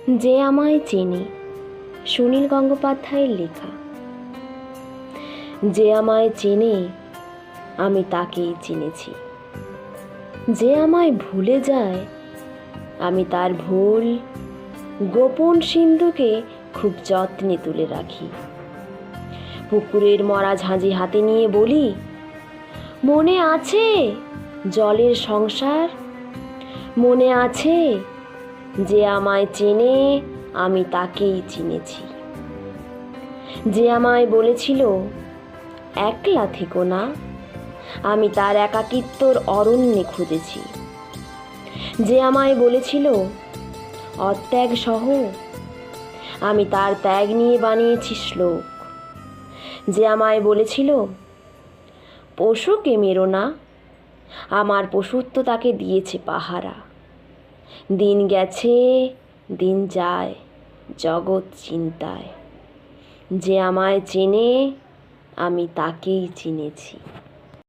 যে আমায় চেনে, সুনীল গঙ্গোপাধ্যায়ের লেখা। যে আমায় চেনে আমি তাকেই চিনেছি, যে আমায় ভুলে যায় আমি তার ভুল গোপন সিন্ধুকে খুব যত্নে তুলে রাখি। পুকুরের মরা ঝাঁঝি হাতে নিয়ে বলি, মনে আছে জলের সংসার, মনে আছে যে আমায় চেনে আমি তাকেই চিনেছি। যে আমায় বলেছিল একলা থেকো না, আমি তার একাকিত্বর অরণ্যে খুঁজেছি। যে আমায় বলেছিল অত্যাগ সহ, আমি তার ত্যাগ নিয়ে বানিয়েছি শ্লোক। যে আমায় বলেছিল পশুকে মেরো না, আমার পশুত্ব তাকে দিয়েছে পাহারা। দিন গেছে, দিন যায় জগৎ চিন্তায়, যে আমায় চেনে আমি তাকেই চিনেছি।